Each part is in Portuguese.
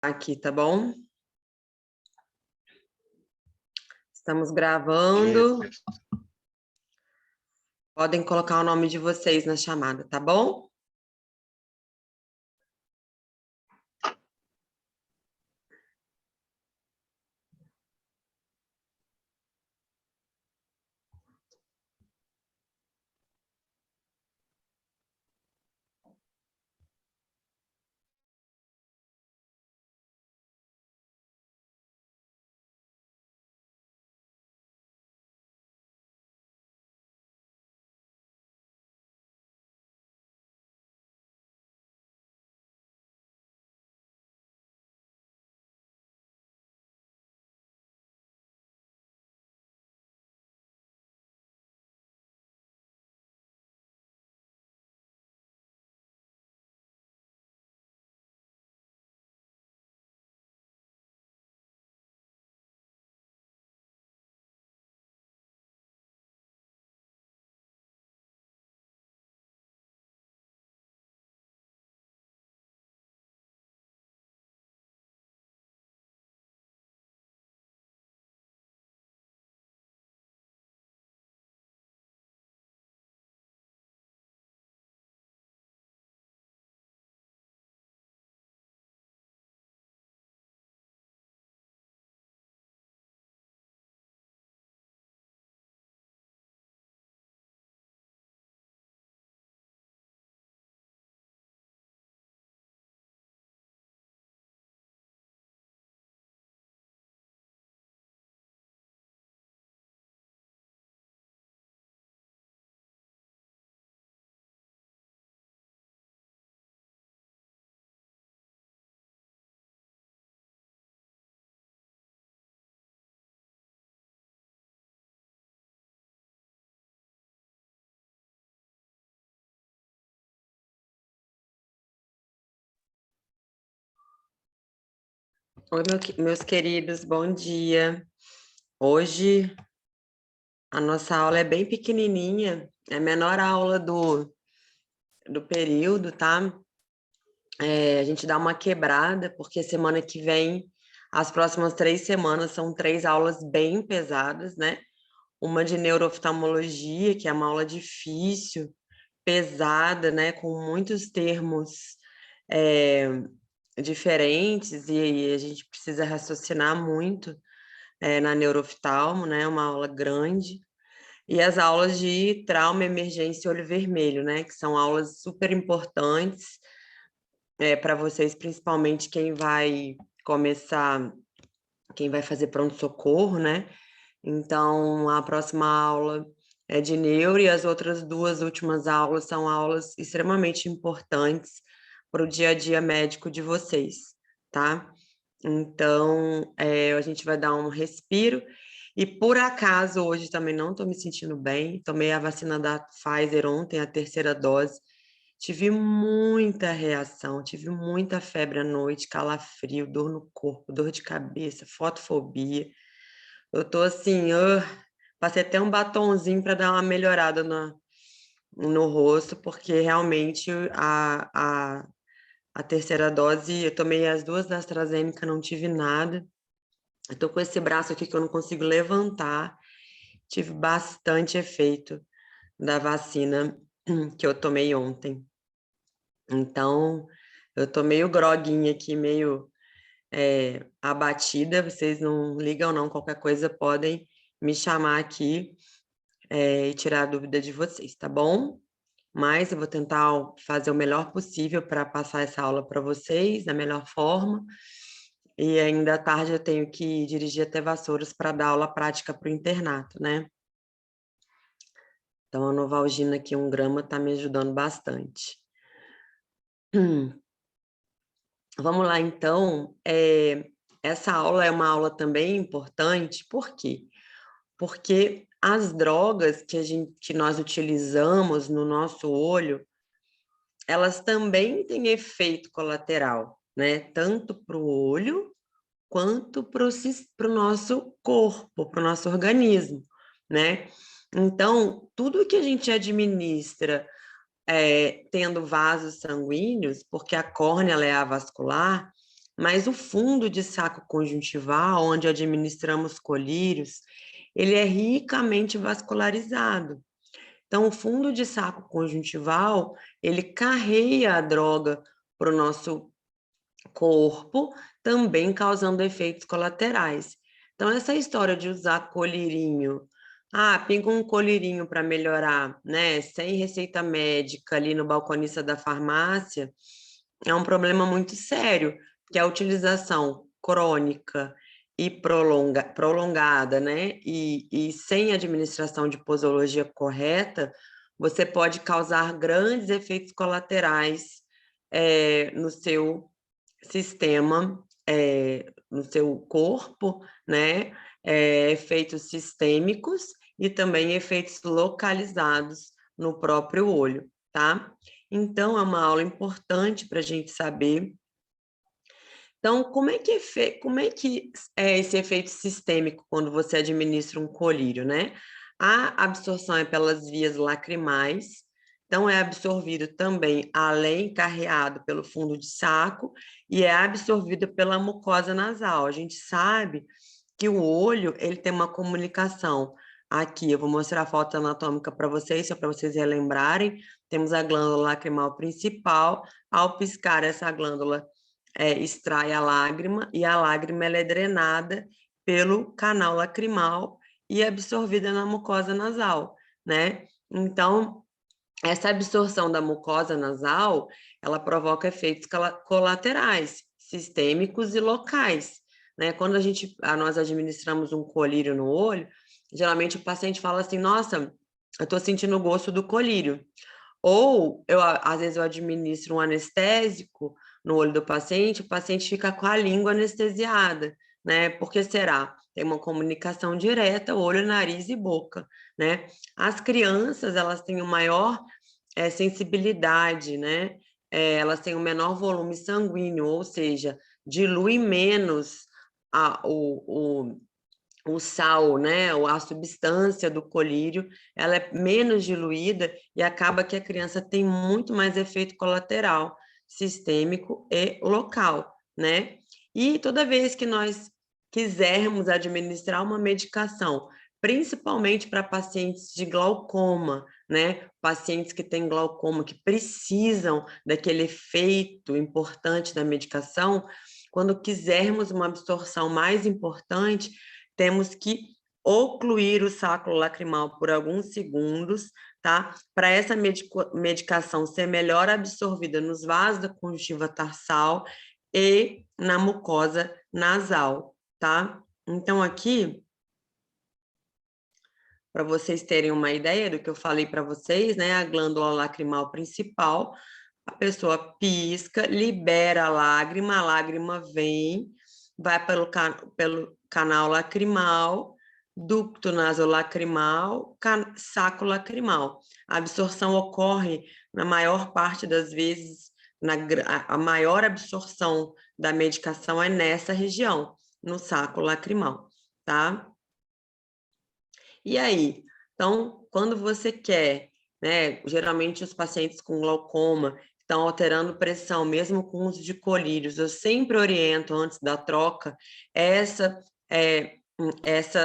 Aqui, tá bom? Estamos gravando. Podem colocar o nome de vocês na chamada, tá bom? Oi, meus queridos, bom dia. Hoje a nossa aula é bem pequenininha, é a menor aula do período, tá? A gente dá uma quebrada, porque semana que vem, as próximas 3 semanas, são 3 aulas bem pesadas, né? Uma de neurooftalmologia, que é uma aula difícil, pesada, né? Com muitos termos é, diferentes, e a gente precisa raciocinar muito na neurooftalmo, né? Uma aula grande. E as aulas de trauma, emergência e olho vermelho, né? Que são aulas super importantes para vocês, principalmente quem vai começar, quem vai fazer pronto-socorro, né? Então, a próxima aula é de neuro e as outras 2 últimas aulas são aulas extremamente importantes para o dia a dia médico de vocês, tá? Então, a gente vai dar um respiro. E por acaso, hoje também não estou me sentindo bem. Tomei a vacina da Pfizer ontem, a terceira dose. Tive muita reação, tive muita febre à noite, calafrio, dor no corpo, dor de cabeça, fotofobia. Eu tô assim, passei até um batonzinho para dar uma melhorada no rosto, porque realmente a terceira dose, eu tomei as 2 da AstraZeneca, não tive nada. Eu tô com esse braço aqui que eu não consigo levantar. Tive bastante efeito da vacina que eu tomei ontem. Então, eu tô meio groguinha aqui, meio abatida. Vocês não ligam, não. Qualquer coisa podem me chamar aqui e tirar a dúvida de vocês, tá bom? Mas eu vou tentar fazer o melhor possível para passar essa aula para vocês da melhor forma. E ainda à tarde eu tenho que dirigir até Vassouras para dar aula prática para o internato, né? Então a Novalgina aqui, 1 grama, está me ajudando bastante. Vamos lá, então. Essa aula é uma aula também importante, por quê? Porque as drogas que nós utilizamos no nosso olho, elas também têm efeito colateral, né? Tanto para o olho quanto para o nosso corpo, para o nosso organismo, né? Então, tudo que a gente administra tendo vasos sanguíneos, porque a córnea ela é avascular, Mas o fundo de saco conjuntival, onde administramos colírios, ele é ricamente vascularizado. Então, o fundo de saco conjuntival, ele carrega a droga para o nosso corpo, também causando efeitos colaterais. Então, essa história de usar colírio, pinga um colírio para melhorar, né, sem receita médica ali no balconista da farmácia, é um problema muito sério, que a utilização crônica e prolongada, né, e sem administração de posologia correta, você pode causar grandes efeitos colaterais no seu sistema, no seu corpo, né, efeitos sistêmicos e também efeitos localizados no próprio olho, tá? Então, é uma aula importante para a gente saber. Então, como é que é esse efeito sistêmico quando você administra um colírio, né? A absorção é pelas vias lacrimais, então é absorvido também, além carreado pelo fundo de saco, e é absorvido pela mucosa nasal. A gente sabe que o olho, ele tem uma comunicação. Aqui, eu vou mostrar a foto anatômica para vocês, só para vocês relembrarem. Temos a glândula lacrimal principal. Ao piscar, essa glândula extrai a lágrima, e a lágrima ela é drenada pelo canal lacrimal e absorvida na mucosa nasal, né? Então, essa absorção da mucosa nasal, ela provoca efeitos colaterais, sistêmicos e locais, né? Quando nós administramos um colírio no olho, geralmente o paciente fala assim, nossa, eu estou sentindo o gosto do colírio. Ou, às vezes, eu administro um anestésico no olho do paciente, o paciente fica com a língua anestesiada, né? Por que será? Tem uma comunicação direta, olho, nariz e boca, né? As crianças, elas têm o maior sensibilidade, né? Elas têm o menor volume sanguíneo, ou seja, dilui menos o sal, né, a substância do colírio, ela é menos diluída e acaba que a criança tem muito mais efeito colateral, sistêmico e local, né? E toda vez que nós quisermos administrar uma medicação, principalmente para pacientes de glaucoma, né? Pacientes que têm glaucoma, que precisam daquele efeito importante da medicação, quando quisermos uma absorção mais importante, temos que ocluir o saco lacrimal por alguns segundos, tá? Para essa medicação ser melhor absorvida nos vasos da conjuntiva tarsal e na mucosa nasal, tá? Então, aqui, para vocês terem uma ideia do que eu falei para vocês, né? A glândula lacrimal principal, a pessoa pisca, libera a lágrima vem, vai pelo canal lacrimal, ducto nasolacrimal, saco lacrimal. A absorção ocorre na maior parte das vezes, a maior absorção da medicação é nessa região, no saco lacrimal, tá? E aí? Então, quando você quer, né? Geralmente os pacientes com glaucoma estão alterando pressão, mesmo com uso de colírios. Eu sempre oriento antes da troca essa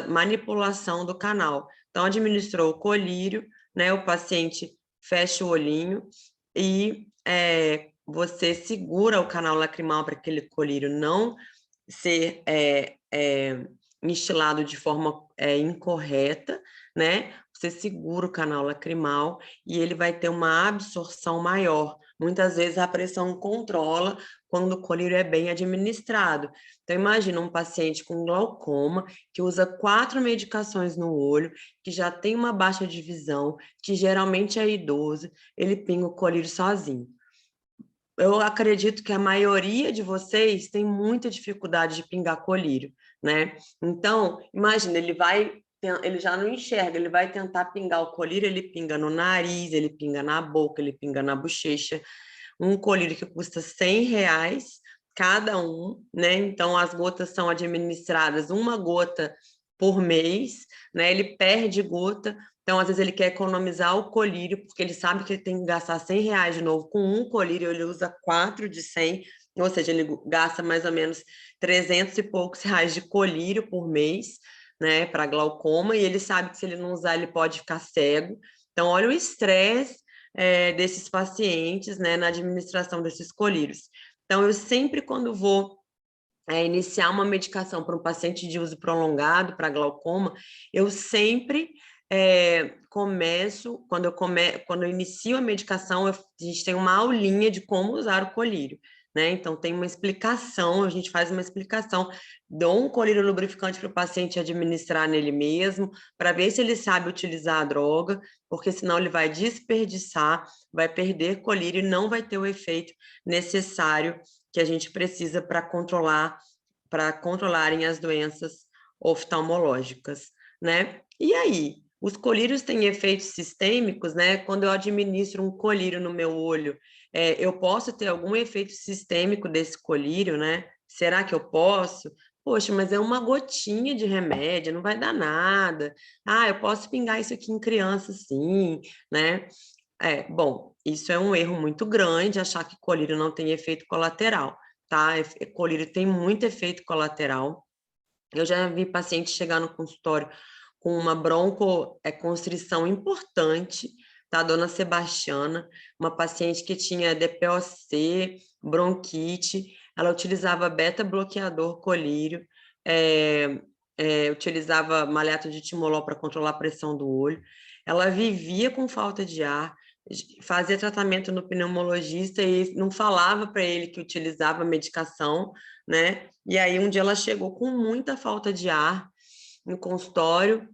manipulação do canal. Então, administrou o colírio, né? O paciente fecha o olhinho e você segura o canal lacrimal para aquele colírio não ser instilado de forma incorreta, né? Você segura o canal lacrimal e ele vai ter uma absorção maior. Muitas vezes a pressão controla quando o colírio é bem administrado. Então, imagina um paciente com glaucoma que usa 4 medicações no olho, que já tem uma baixa de visão, que geralmente é idoso, ele pinga o colírio sozinho. Eu acredito que a maioria de vocês tem muita dificuldade de pingar colírio, né? Então, imagina, ele já não enxerga, ele vai tentar pingar o colírio, ele pinga no nariz, ele pinga na boca, ele pinga na bochecha. Um colírio que custa R$ 100 cada um, né? Então, as gotas são administradas uma gota por mês, né? Ele perde gota, então, às vezes, ele quer economizar o colírio, porque ele sabe que ele tem que gastar R$ 100 de novo com um colírio, ele usa 4 de 100, ou seja, ele gasta mais ou menos 300 e poucos reais de colírio por mês, né, para glaucoma, e ele sabe que se ele não usar, ele pode ficar cego. Então, olha o estresse desses pacientes, né, na administração desses colírios. Então, eu sempre, quando vou iniciar uma medicação para um paciente de uso prolongado, para glaucoma, eu sempre começo, quando eu inicio a medicação, a gente tem uma aulinha de como usar o colírio, né? Então, tem uma explicação, a gente faz uma explicação, dou um colírio lubrificante para o paciente administrar nele mesmo, para ver se ele sabe utilizar a droga, porque senão ele vai desperdiçar, vai perder colírio e não vai ter o efeito necessário que a gente precisa para controlarem as doenças oftalmológicas, né? E aí, os colírios têm efeitos sistêmicos, né? Quando eu administro um colírio no meu olho, eu posso ter algum efeito sistêmico desse colírio, né? Será que eu posso? Poxa, mas é uma gotinha de remédio, não vai dar nada. Ah, eu posso pingar isso aqui em criança, sim, né? Bom, isso é um erro muito grande, achar que colírio não tem efeito colateral, tá? Colírio tem muito efeito colateral. Eu já vi paciente chegar no consultório com uma broncoconstrição importante, tá? Dona Sebastiana, uma paciente que tinha DPOC, bronquite, ela utilizava beta-bloqueador colírio, utilizava maleato de timolol para controlar a pressão do olho. Ela vivia com falta de ar, fazia tratamento no pneumologista e não falava para ele que utilizava medicação, né? E aí um dia ela chegou com muita falta de ar no consultório.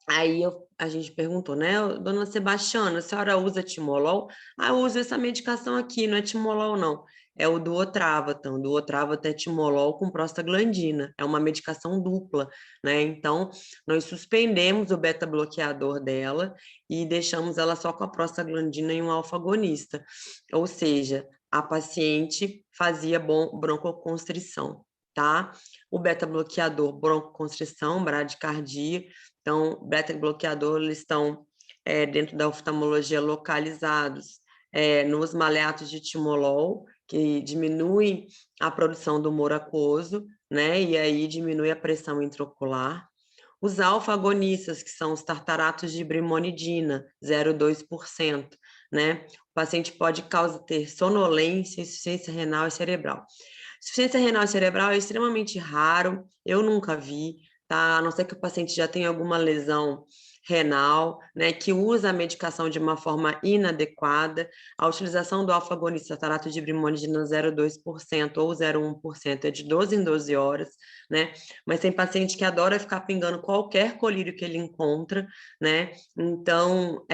Aí a gente perguntou, né, dona Sebastiana, a senhora usa timolol? Ah, eu uso essa medicação aqui, não é timolol, não. É o Duotravaton. Duotravaton é timolol com prostaglandina. É uma medicação dupla, né? Então, nós suspendemos o beta-bloqueador dela e deixamos ela só com a prostaglandina e um alfa-agonista. Ou seja, a paciente fazia broncoconstrição, tá? O beta-bloqueador, broncoconstrição, bradicardia. Então, beta-bloqueador, eles estão dentro da oftalmologia localizados nos maleatos de timolol, que diminuem a produção do humor aquoso, né? E aí diminui a pressão intraocular. Os alfa-agonistas, que são os tartaratos de brimonidina, 0,2%, né? O paciente pode ter sonolência, insuficiência renal e cerebral. Insuficiência renal e cerebral é extremamente raro, eu nunca vi, tá? A não ser que o paciente já tenha alguma lesão renal, né, que usa a medicação de uma forma inadequada. A utilização do alfa-agonista tartarato de brimonidina 0,2% ou 0,1% é de 12 em 12 horas, né? Mas tem paciente que adora ficar pingando qualquer colírio que ele encontra, né? Então,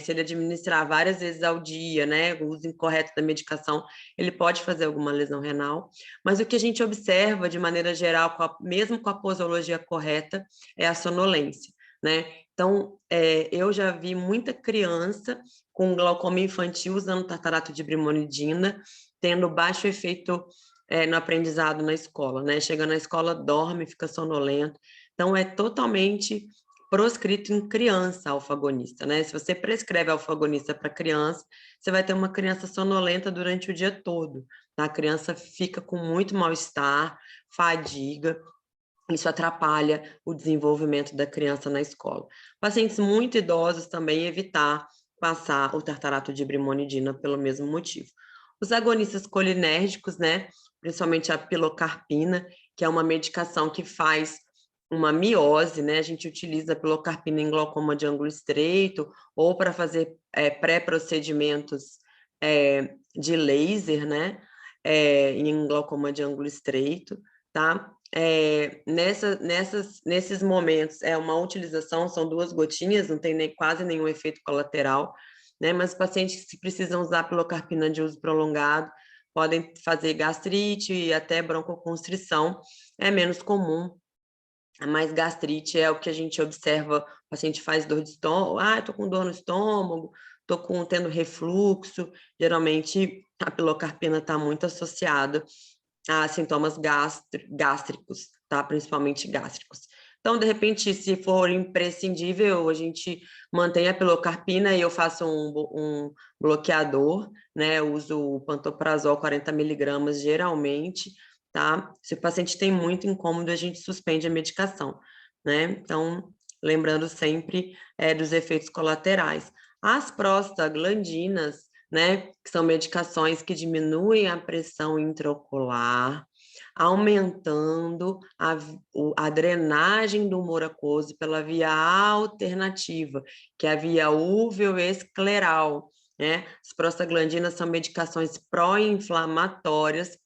se ele administrar várias vezes ao dia, né, o uso incorreto da medicação, ele pode fazer alguma lesão renal. Mas o que a gente observa, de maneira geral, mesmo com a posologia correta, é a sonolência, né? Então, eu já vi muita criança com glaucoma infantil usando tartarato de brimonidina, tendo baixo efeito no aprendizado na escola, né? Chega na escola, dorme, fica sonolento. Então, é totalmente proscrito em criança alfagonista, né? Se você prescreve alfagonista para criança, você vai ter uma criança sonolenta durante o dia todo, tá? A criança fica com muito mal-estar, fadiga, isso atrapalha o desenvolvimento da criança na escola. Pacientes muito idosos também evitar passar o tartarato de brimonidina pelo mesmo motivo. Os agonistas colinérgicos, né, principalmente a pilocarpina, que é uma medicação que faz uma miose, né? A gente utiliza a pilocarpina em glaucoma de ângulo estreito ou para fazer pré-procedimentos de laser, né? Em glaucoma de ângulo estreito, tá? Nesses momentos, é uma utilização, são 2 gotinhas, não tem quase nenhum efeito colateral, né? Mas pacientes que precisam usar pilocarpina de uso prolongado podem fazer gastrite e até broncoconstrição, é menos comum, mas gastrite é o que a gente observa, o paciente faz dor de estômago, estou com dor no estômago, estou tendo refluxo, geralmente a pilocarpina está muito associada a sintomas gástricos, tá? Principalmente gástricos. Então, de repente, se for imprescindível, a gente mantém a pilocarpina e eu faço um bloqueador, né? Eu uso o pantoprazol 40 miligramas geralmente, tá? Se o paciente tem muito incômodo, a gente suspende a medicação, né? Então, lembrando sempre dos efeitos colaterais. As prostaglandinas, né? Que são medicações que diminuem a pressão intraocular, aumentando a drenagem do humor aquoso pela via alternativa, que é a via úveo-escleral, né? As prostaglandinas são medicações pró-inflamatórias,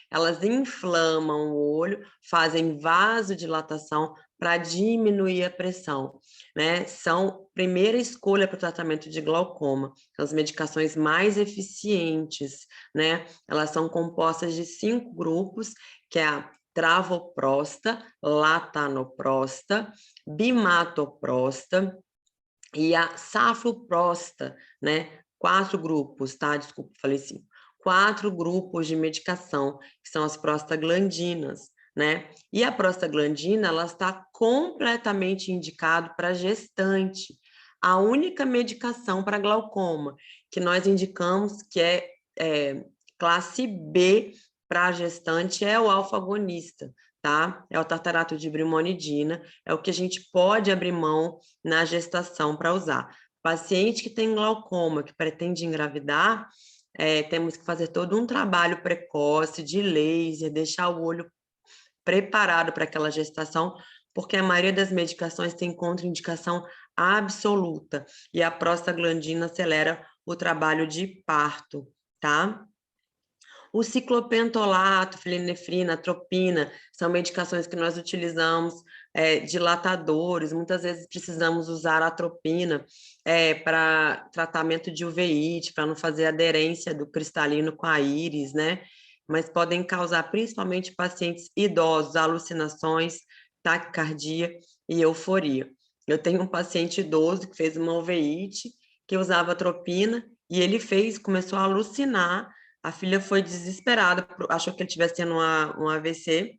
elas inflamam o olho, fazem vasodilatação para diminuir a pressão, né? São primeira escolha para o tratamento de glaucoma, são as medicações mais eficientes, né? Elas são compostas de 5 grupos, que é a travoprosta, latanoprosta, bimatoprosta e a safloprosta, né? 4 grupos, tá? Desculpa, falei 5. 4 grupos de medicação, que são as prostaglandinas, né? E a prostaglandina, ela está completamente indicada para gestante. A única medicação para glaucoma que nós indicamos, que é classe B para gestante, é o alfa-agonista, tá? É o tartarato de brimonidina, é o que a gente pode abrir mão na gestação para usar. Paciente que tem glaucoma, que pretende engravidar, temos que fazer todo um trabalho precoce de laser, deixar o olho preparado para aquela gestação, porque a maioria das medicações tem contraindicação absoluta, e a prostaglandina acelera o trabalho de parto, tá? O ciclopentolato, filinefrina, atropina, são medicações que nós utilizamos, dilatadores, muitas vezes precisamos usar atropina para tratamento de uveíte, para não fazer aderência do cristalino com a íris, né? Mas podem causar, principalmente pacientes idosos, alucinações, taquicardia e euforia. Eu tenho um paciente idoso que fez uma uveíte, que usava atropina, e ele começou a alucinar. A filha foi desesperada, achou que ele estivesse tendo um AVC,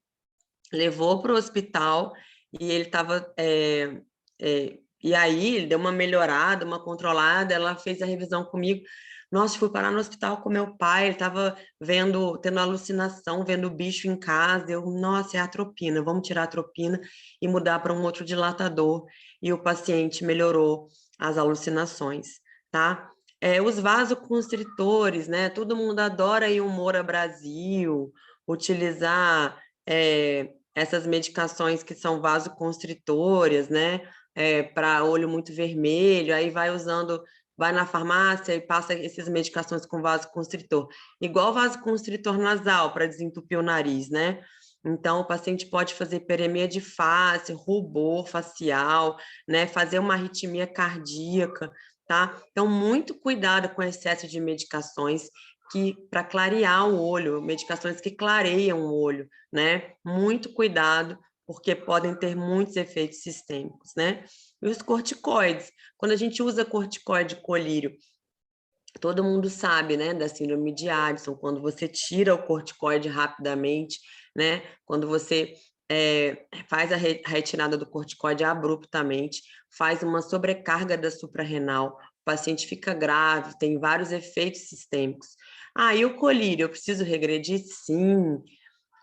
levou para o hospital e ele estava. E aí ele deu uma melhorada, uma controlada. Ela fez a revisão comigo. Nossa, fui parar no hospital com meu pai. Ele estava tendo alucinação, vendo o bicho em casa. Nossa, é atropina. Vamos tirar a atropina e mudar para um outro dilatador. E o paciente melhorou as alucinações, tá? Os vasoconstritores, né? Todo mundo adora ir humor a Brasil, utilizar essas medicações que são vasoconstritoras, né? Para olho muito vermelho, aí vai na farmácia e passa essas medicações com vasoconstritor. Igual vasoconstritor nasal para desentupir o nariz, né? Então, o paciente pode fazer hiperemia de face, rubor facial, né? Fazer uma arritmia cardíaca, tá? Então, muito cuidado com o excesso de medicações para clarear o olho, medicações que clareiam o olho, né? Muito cuidado, porque podem ter muitos efeitos sistêmicos, né? E os corticoides, quando a gente usa corticoide colírio, todo mundo sabe, né, da síndrome de Addison, quando você tira o corticoide rapidamente, né? Quando você faz a retirada do corticoide abruptamente, faz uma sobrecarga da suprarrenal, o paciente fica grave, tem vários efeitos sistêmicos. E o colírio, eu preciso regredir? Sim.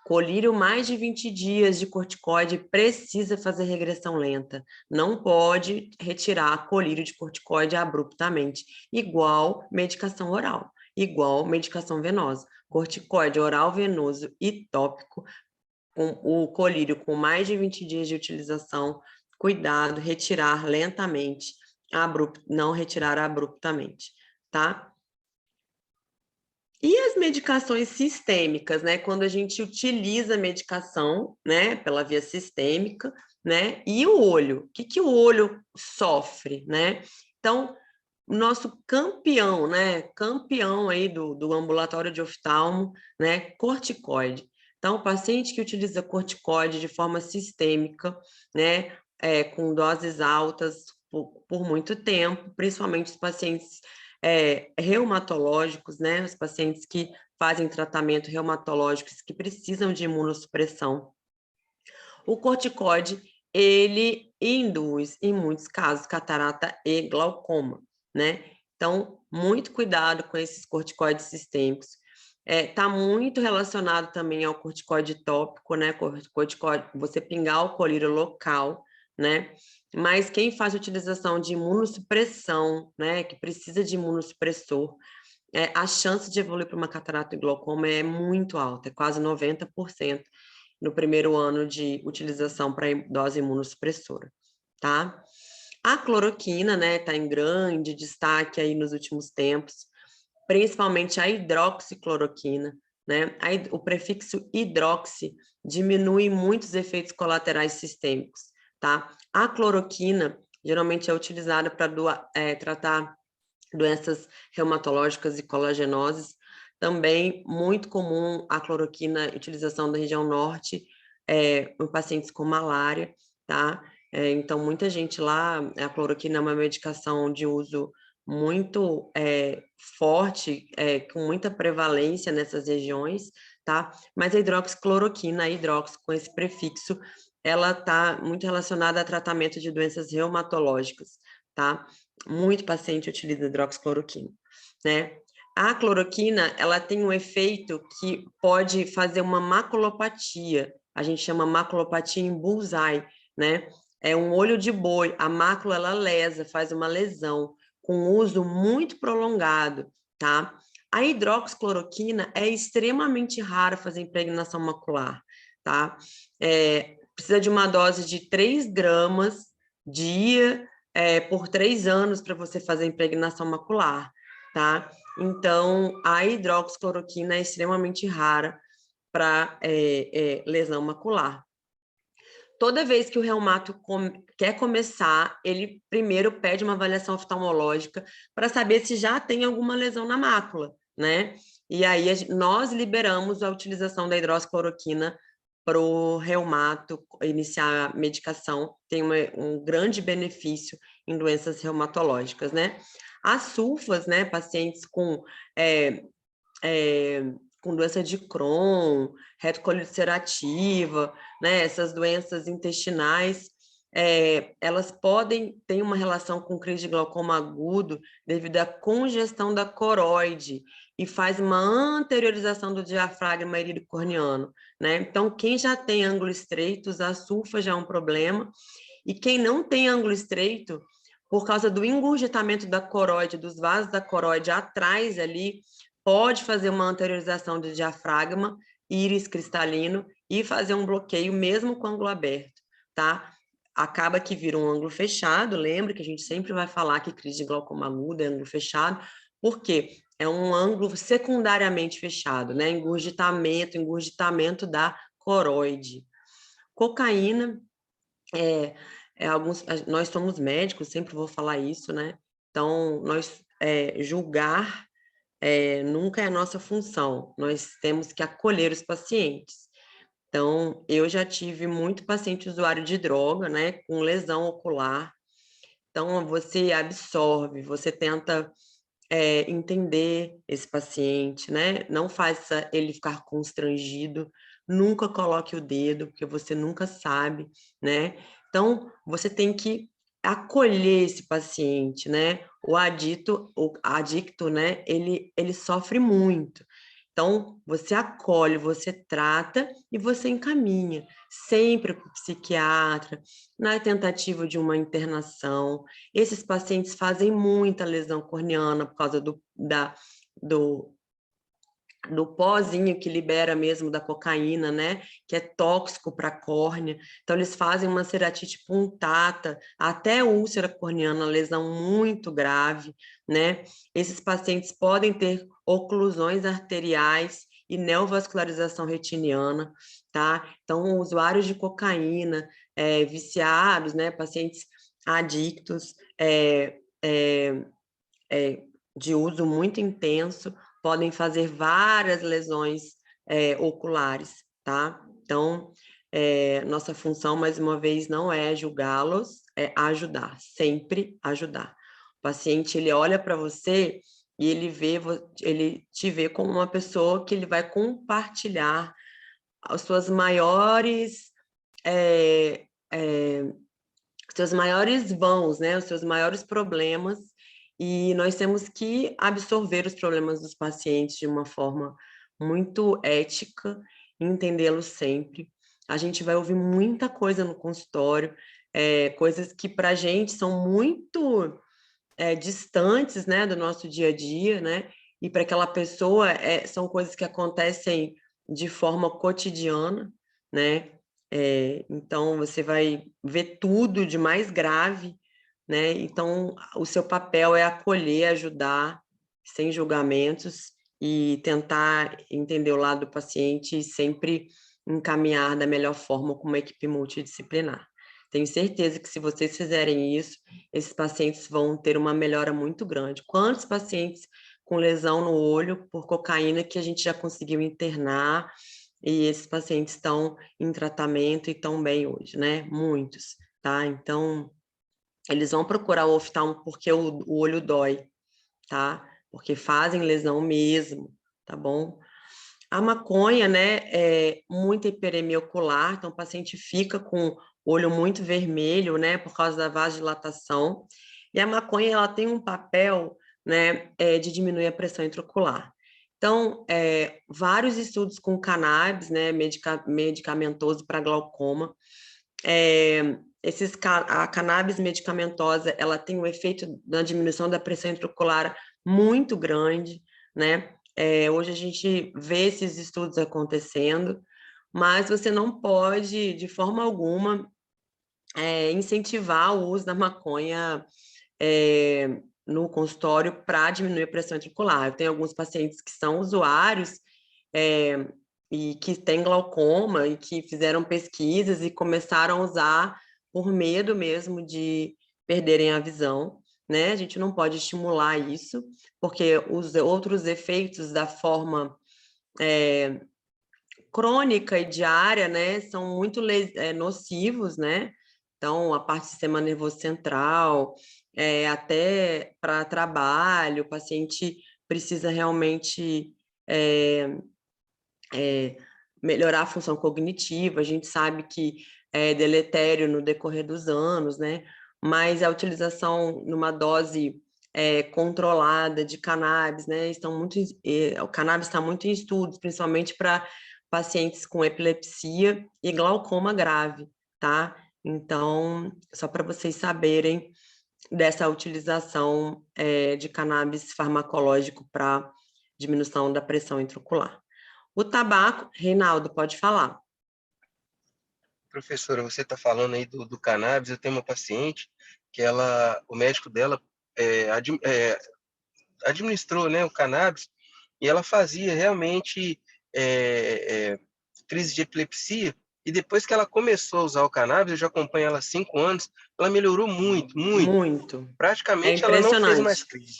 Colírio mais de 20 dias de corticoide precisa fazer regressão lenta. Não pode retirar colírio de corticoide abruptamente, igual medicação oral, igual medicação venosa. Corticoide oral venoso e tópico, com o colírio com mais de 20 dias de utilização, cuidado, retirar lentamente, não retirar abruptamente, tá? E as medicações sistêmicas, né? Quando a gente utiliza a medicação, né, pela via sistêmica, né? E o olho, o que o olho sofre, né? Então, o nosso campeão, né? Campeão aí do ambulatório de oftalmo, né? Corticoide. Então, o paciente que utiliza corticoide de forma sistêmica, né? Com doses altas por muito tempo, principalmente os pacientes reumatológicos, né? Os pacientes que fazem tratamento reumatológicos que precisam de imunossupressão. O corticoide, ele induz, em muitos casos, catarata e glaucoma, né? Então, muito cuidado com esses corticoides sistêmicos. Tá muito relacionado também ao corticoide tópico, né? Corticoide, você pingar o colírio local, né? Mas quem faz utilização de imunossupressão, né? Que precisa de imunossupressor, a chance de evoluir para uma catarata e glaucoma é muito alta, é quase 90% no primeiro ano de utilização para dose imunossupressora, tá? A cloroquina, né, tá em grande destaque aí nos últimos tempos, principalmente a hidroxicloroquina, né? O prefixo hidroxi diminui muitos efeitos colaterais sistêmicos, tá? A cloroquina geralmente é utilizada para tratar doenças reumatológicas e colagenoses. Também muito comum a cloroquina, utilização da região norte, em pacientes com malária, tá? Então, muita gente lá, a cloroquina é uma medicação de uso muito forte, com muita prevalência nessas regiões, tá? Mas a hidroxicloroquina, a hidrox com esse prefixo, ela está muito relacionada a tratamento de doenças reumatológicas, tá? Muito paciente utiliza hidroxicloroquina, né? A cloroquina, ela tem um efeito que pode fazer uma maculopatia, a gente chama maculopatia em bullseye, né? É um olho de boi, a mácula, ela lesa, faz uma lesão, com uso muito prolongado, tá? A hidroxicloroquina é extremamente rara fazer impregnação macular, tá? Precisa de uma dose de 3 gramas dia, por 3 anos para você fazer impregnação macular, tá? Então, a hidroxicloroquina é extremamente rara para lesão macular. Toda vez que o reumato quer começar, ele primeiro pede uma avaliação oftalmológica para saber se já tem alguma lesão na mácula, né? E aí nós liberamos a utilização da hidroxicloroquina para o reumato iniciar a medicação, tem um grande benefício em doenças reumatológicas, né? As sulfas, né, pacientes com doença de Crohn, retocolite ulcerativa, né, essas doenças intestinais, elas podem ter uma relação com crise de glaucoma agudo devido à congestão da coroide e faz uma anteriorização do diafragma iridocorneano, né? Então, quem já tem ângulo estreito, a sulfa já é um problema, e quem não tem ângulo estreito, por causa do engurgitamento da coroide, dos vasos da coroide atrás ali, pode fazer uma anteriorização do diafragma, íris cristalino, e fazer um bloqueio mesmo com ângulo aberto, tá? Acaba que vira um ângulo fechado, lembra que a gente sempre vai falar que crise de glaucoma aguda é ângulo fechado, porque é um ângulo secundariamente fechado, né? Engurgitamento da coroide. Cocaína, nós somos médicos, sempre vou falar isso, né? Então, julgar nunca é a nossa função, nós temos que acolher os pacientes. Então, eu já tive muito paciente usuário de droga, né, com lesão ocular. Então, você absorve, você tenta entender esse paciente, né? Não faça ele ficar constrangido, nunca coloque o dedo, porque você nunca sabe, né? Então, você tem que acolher esse paciente, né? O adicto, né? Ele sofre muito. Então, você acolhe, você trata e você encaminha, sempre para o psiquiatra, na tentativa de uma internação. Esses pacientes fazem muita lesão corneana por causa do, do pozinho que libera mesmo da cocaína, né? Que é tóxico para a córnea. Então, eles fazem uma ceratite punctata, até úlcera corneana, lesão muito grave, né? Esses pacientes podem ter oclusões arteriais e neovascularização retiniana, tá? Então, usuários de cocaína, viciados, né? Pacientes adictos, de uso muito intenso, podem fazer várias lesões oculares, tá? Então, nossa função, mais uma vez, não é julgá-los, é ajudar, sempre ajudar. O paciente, ele olha para você e ele te vê como uma pessoa que ele vai compartilhar as suas maiores seus maiores vãos, né? Os seus maiores problemas, e nós temos que absorver os problemas dos pacientes de uma forma muito ética, entendê-los sempre. A gente vai ouvir muita coisa no consultório, coisas que para a gente são muito distantes, né, do nosso dia a dia, né? E para aquela pessoa são coisas que acontecem de forma cotidiana, né? Então você vai ver tudo de mais grave, né? Então o seu papel é acolher, ajudar, sem julgamentos e tentar entender o lado do paciente e sempre encaminhar da melhor forma com uma equipe multidisciplinar. Tenho certeza que se vocês fizerem isso, esses pacientes vão ter uma melhora muito grande. Quantos pacientes com lesão no olho por cocaína que a gente já conseguiu internar e esses pacientes estão em tratamento e estão bem hoje, né? Muitos, tá? Então, eles vão procurar o oftalmo porque o olho dói, tá? Porque fazem lesão mesmo, tá bom? A maconha, né, é muita hiperemia ocular, então o paciente fica com o olho muito vermelho, né, por causa da vasodilatação. E a maconha, ela tem um papel, né, de diminuir a pressão intraocular. Então, vários estudos com cannabis, né, medicamentoso para glaucoma. A cannabis medicamentosa, ela tem um efeito na diminuição da pressão intraocular muito grande, né? Hoje a gente vê esses estudos acontecendo, mas você não pode, de forma alguma, incentivar o uso da maconha no consultório para diminuir a pressão intraocular. Eu tenho alguns pacientes que são usuários e que têm glaucoma e que fizeram pesquisas e começaram a usar por medo mesmo de perderem a visão, né? A gente não pode estimular isso, porque os outros efeitos da forma crônica e diária, né, são muito nocivos, né? Então, a parte do sistema nervoso central, até para trabalho, o paciente precisa realmente melhorar a função cognitiva. A gente sabe que é deletério no decorrer dos anos, né? Mas a utilização numa dose controlada de cannabis, né? O cannabis está muito em estudos, principalmente para pacientes com epilepsia e glaucoma grave, tá? Então, só para vocês saberem dessa utilização de cannabis farmacológico para diminuição da pressão intraocular. O tabaco, Reinaldo, pode falar. Professora, você está falando aí do cannabis. Eu tenho uma paciente que o médico dela administrou, né, o cannabis, e ela fazia realmente crise de epilepsia. E depois que ela começou a usar o cannabis, eu já acompanho ela há 5 anos, ela melhorou muito, muito. Muito. É Praticamente ela não fez mais impressionante. crise.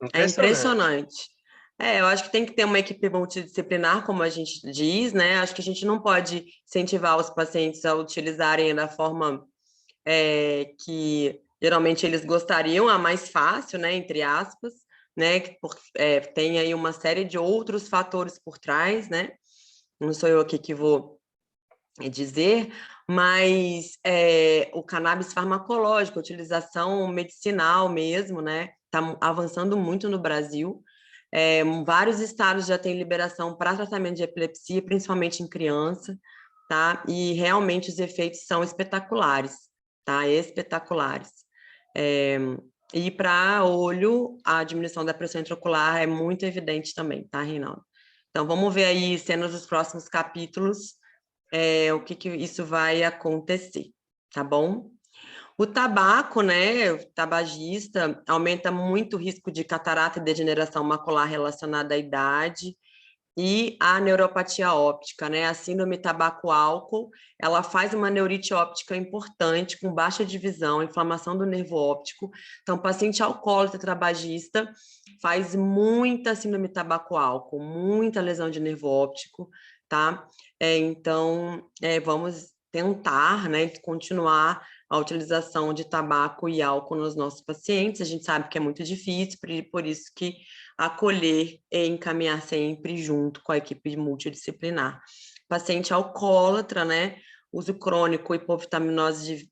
É Impressionante. impressionante. Eu acho que tem que ter uma equipe multidisciplinar, como a gente diz, né? Acho que a gente não pode incentivar os pacientes a utilizarem da forma que geralmente eles gostariam, a mais fácil, né? Entre aspas, né? Que tem aí uma série de outros fatores por trás, né? Não sou eu aqui que vou dizer, mas o cannabis farmacológico, a utilização medicinal mesmo, né? Está avançando muito no Brasil. Vários estados já têm liberação para tratamento de epilepsia, principalmente em criança, tá? E realmente os efeitos são espetaculares, tá? Espetaculares. E para olho, a diminuição da pressão intraocular é muito evidente também, tá, Reinaldo? Então, vamos ver aí cenas dos próximos capítulos, o que isso vai acontecer, tá bom? O tabaco, né, o tabagista, aumenta muito o risco de catarata e degeneração macular relacionada à idade e à neuropatia óptica, né? A síndrome tabaco-álcool, ela faz uma neurite óptica importante, com baixa divisão, inflamação do nervo óptico. Então, paciente alcoólatra tabagista faz muita síndrome tabaco-álcool, muita lesão de nervo óptico, tá? Então, vamos tentar, né, continuar a utilização de tabaco e álcool nos nossos pacientes. A gente sabe que é muito difícil, por isso que acolher e encaminhar sempre junto com a equipe multidisciplinar. Paciente alcoólatra, né? uso crônico, hipovitaminose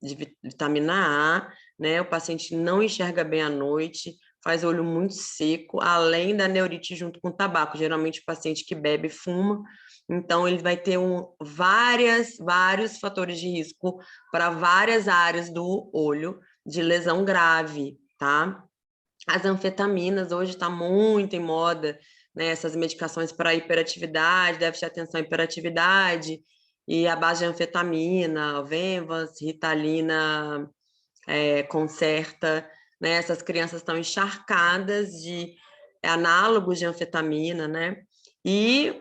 de vitamina A, né? O paciente não enxerga bem à noite, faz olho muito seco, além da neurite junto com o tabaco. Geralmente o paciente que bebe fuma, então ele vai ter vários fatores de risco para várias áreas do olho de lesão grave, tá? As anfetaminas hoje está muito em moda, né? Essas medicações para hiperatividade, déficit de atenção e hiperatividade, e a base de anfetamina, Venvance, Ritalina, Concerta, né? Essas crianças estão encharcadas de análogos de anfetamina, né? E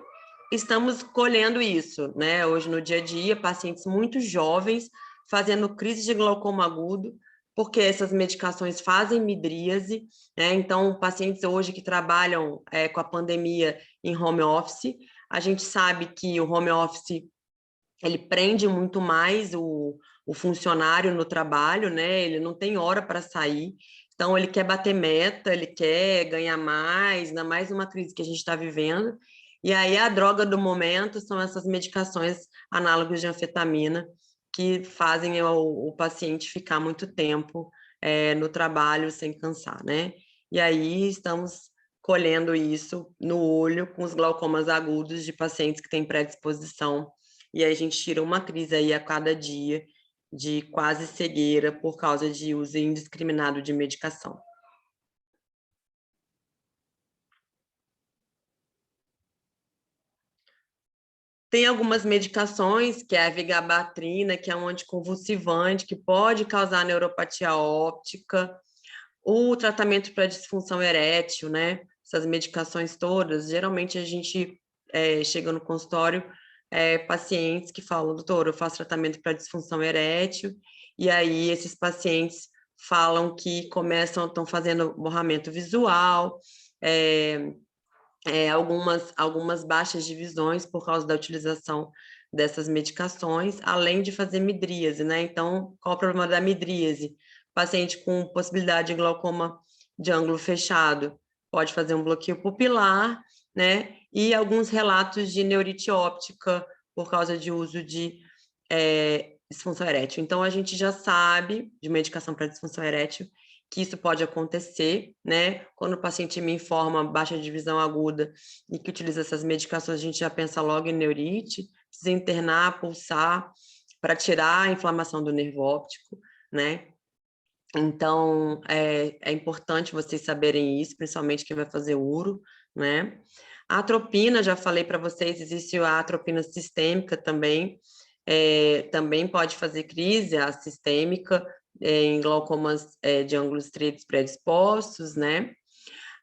estamos colhendo isso, né? Hoje no dia a dia, pacientes muito jovens fazendo crise de glaucoma agudo, porque essas medicações fazem midríase, né? Então, pacientes hoje que trabalham com a pandemia em home office, a gente sabe que o home office ele prende muito mais o funcionário no trabalho, né? Ele não tem hora para sair, então ele quer bater meta, ele quer ganhar mais, ainda mais numa crise que a gente está vivendo. E aí a droga do momento são essas medicações análogas de anfetamina que fazem o paciente ficar muito tempo no trabalho sem cansar, né? E aí estamos colhendo isso no olho com os glaucomas agudos de pacientes que têm predisposição e aí a gente tira uma crise aí a cada dia de quase cegueira por causa de uso indiscriminado de medicação. Tem algumas medicações, que é a vigabatrina, que é um anticonvulsivante, que pode causar neuropatia óptica, o tratamento para disfunção erétil, né? Essas medicações todas, geralmente a gente chega no consultório, pacientes que falam, doutor, eu faço tratamento para disfunção erétil, e aí esses pacientes falam que estão fazendo borramento visual, algumas baixas de visões por causa da utilização dessas medicações, além de fazer midríase, né? Então, qual o problema da midríase? Paciente com possibilidade de glaucoma de ângulo fechado pode fazer um bloqueio pupilar, né? E alguns relatos de neurite óptica por causa de uso de disfunção erétil. Então, a gente já sabe de medicação para disfunção erétil que isso pode acontecer, né? Quando o paciente me informa baixa de visão aguda e que utiliza essas medicações, a gente já pensa logo em neurite, precisa internar, pulsar, para tirar a inflamação do nervo óptico, né? Então, é importante vocês saberem isso, principalmente quem vai fazer uro, né? A atropina, já falei para vocês, existe a atropina sistêmica também, também pode fazer crise, a sistêmica, em glaucomas de ângulos estreitos predispostos, né?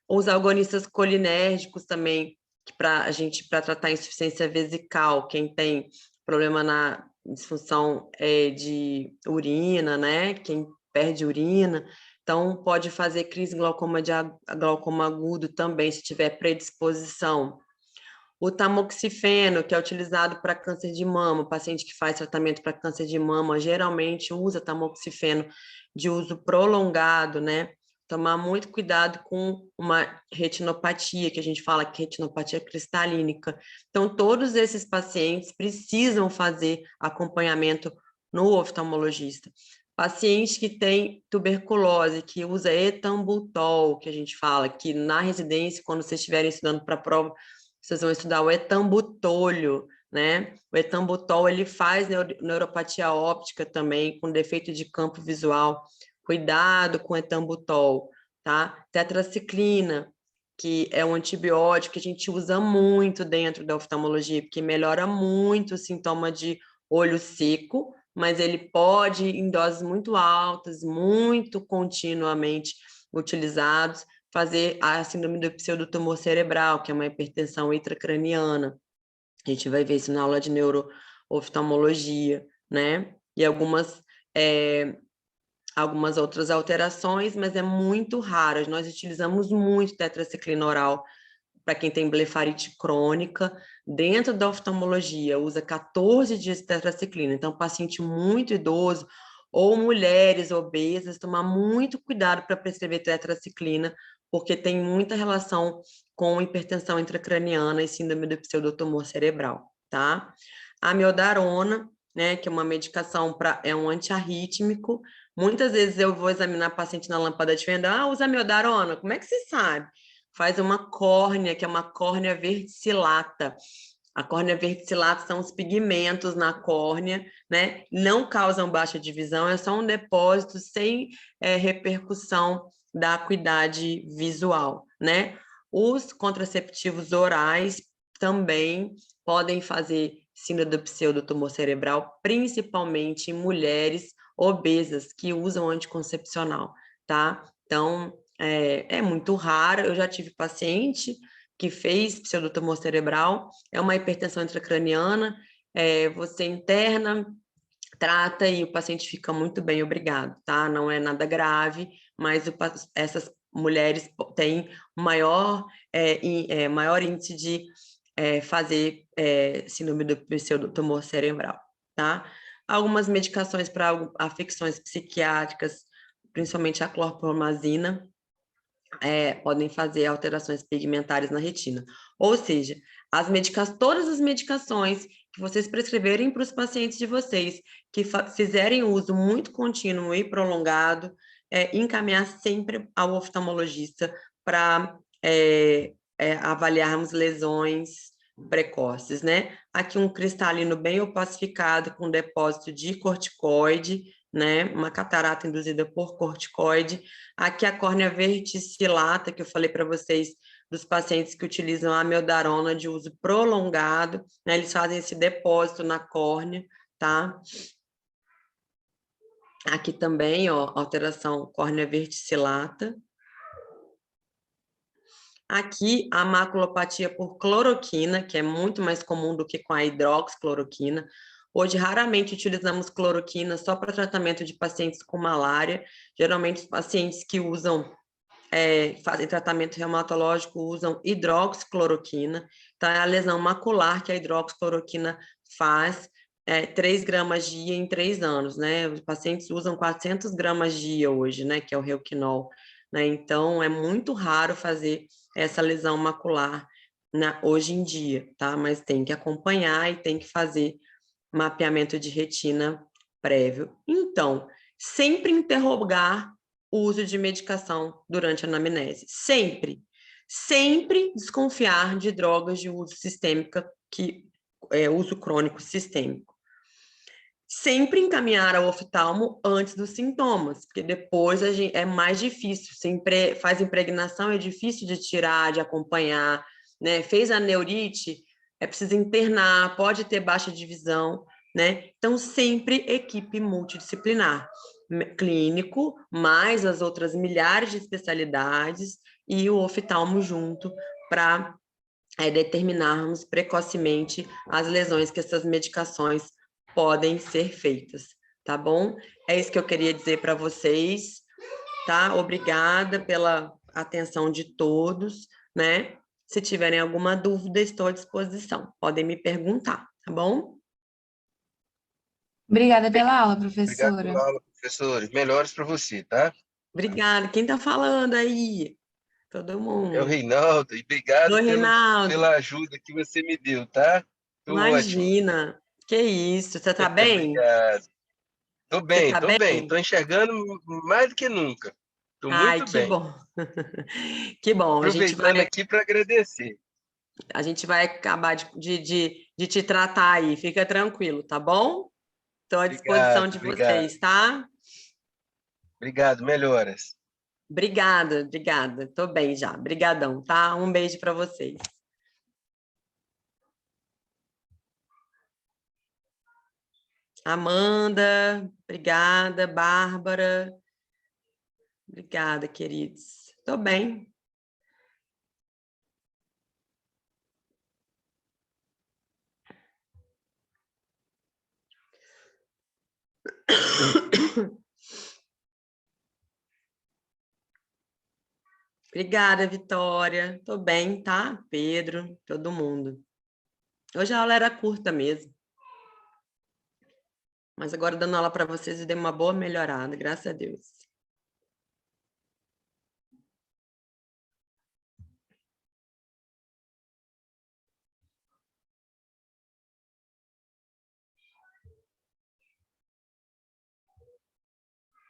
Os agonistas colinérgicos também, que para tratar insuficiência vesical, quem tem problema na disfunção de urina, né? Quem perde urina, então pode fazer crise glaucoma agudo também, se tiver predisposição. O tamoxifeno, que é utilizado para câncer de mama, o paciente que faz tratamento para câncer de mama geralmente usa tamoxifeno de uso prolongado, né? Tomar muito cuidado com uma retinopatia, que a gente fala que é retinopatia cristalínica. Então, todos esses pacientes precisam fazer acompanhamento no oftalmologista. Paciente que tem tuberculose, que usa etambutol, que a gente fala, que na residência, quando vocês estiverem estudando para a prova, vocês vão estudar o etambutolho, né? O etambutol, ele faz neuropatia óptica também, com defeito de campo visual. Cuidado com o etambutol, tá? Tetraciclina, que é um antibiótico que a gente usa muito dentro da oftalmologia, porque melhora muito o sintoma de olho seco, mas ele pode, em doses muito altas, muito continuamente utilizados, fazer a síndrome do pseudotumor cerebral, que é uma hipertensão intracraniana. A gente vai ver isso na aula de neurooftalmologia, né? E algumas outras alterações, mas é muito raro. Nós utilizamos muito tetraciclina oral para quem tem blefarite crônica, dentro da oftalmologia, usa 14 dias de tetraciclina. Então, paciente muito idoso ou mulheres obesas, tomar muito cuidado para prescrever tetraciclina, porque tem muita relação com hipertensão intracraniana e síndrome do pseudotumor cerebral, tá? A amiodarona né? Que é uma medicação é um antiarrítmico. Muitas vezes eu vou examinar paciente na lâmpada de fenda, usa amiodarona, como é que você sabe? Faz uma córnea, que é uma córnea verticillata. A córnea verticillata são os pigmentos na córnea, né? Não causam baixa de visão, é só um depósito sem repercussão da acuidade visual, né? Os contraceptivos orais também podem fazer síndrome do pseudotumor cerebral, principalmente em mulheres obesas que usam anticoncepcional, tá? Então, é muito raro. Eu já tive paciente que fez pseudotumor cerebral, é uma hipertensão intracraniana, você interna, trata e o paciente fica muito bem, obrigado, tá? Não é nada grave, mas essas mulheres têm maior índice de fazer síndrome do pseudotumor cerebral, tá? Algumas medicações para afecções psiquiátricas, principalmente a clorpromazina, podem fazer alterações pigmentares na retina. Ou seja, todas as medicações que vocês prescreverem para os pacientes de vocês, que fizerem uso muito contínuo e prolongado, encaminhar sempre ao oftalmologista para avaliarmos lesões precoces, né? Aqui um cristalino bem opacificado com depósito de corticoide, né? Uma catarata induzida por corticoide. Aqui a córnea verticillata, que eu falei para vocês, dos pacientes que utilizam a amiodarona de uso prolongado, né? Eles fazem esse depósito na córnea, tá? Aqui também, ó, alteração córnea verticillata. Aqui, a maculopatia por cloroquina, que é muito mais comum do que com a hidroxicloroquina. Hoje, raramente utilizamos cloroquina só para tratamento de pacientes com malária. Geralmente, os pacientes que fazem tratamento reumatológico usam hidroxicloroquina. Então, é a lesão macular que a hidroxicloroquina faz, 3 gramas dia em 3 anos, né? Os pacientes usam 400 gramas dia hoje, né? Que é o Reuquinol, né? Então, é muito raro fazer essa lesão macular hoje em dia, tá? Mas tem que acompanhar e tem que fazer mapeamento de retina prévio. Então, sempre interrogar o uso de medicação durante a anamnese. Sempre. Sempre desconfiar de drogas de uso sistêmico, uso crônico sistêmico. Sempre encaminhar ao oftalmo antes dos sintomas, porque depois é mais difícil. Se faz impregnação, é difícil de tirar, de acompanhar, né? Fez a neurite, é preciso internar, pode ter baixa de visão, né? Então, sempre equipe multidisciplinar, clínico, mais as outras milhares de especialidades e o oftalmo junto para determinarmos precocemente as lesões que essas medicações podem ser feitas, tá bom? É isso que eu queria dizer para vocês, tá? Obrigada pela atenção de todos, né? Se tiverem alguma dúvida, estou à disposição. Podem me perguntar, tá bom? Obrigada pela aula, Obrigado professora. pela aula, professor. Melhores para você, tá? Obrigada. Quem está falando aí? Todo É o mundo. Reinaldo. E obrigado Oi, Reinaldo. pela ajuda que você me deu, tá? Tô ótimo. Imagina. Que isso? Você está bem? Obrigado. Você está Tô bem. Tô bem? enxergando mais do que nunca. Tô Ai, muito que bem. bom. Que bom. Aproveitando aqui para agradecer. A gente vai acabar de te tratar aí. Fica tranquilo, tá bom? Estou à disposição Obrigado, de obrigado. vocês, tá? Obrigado, melhoras. Obrigada, obrigada. Estou bem já. Obrigadão, tá? Um beijo para vocês. Amanda, obrigada. Bárbara, obrigada, queridos. Estou bem. Obrigada, Vitória. Estou bem, tá? Pedro, todo mundo. Hoje a aula era curta mesmo. Mas agora dando aula para vocês, eu dei uma boa melhorada, graças a Deus.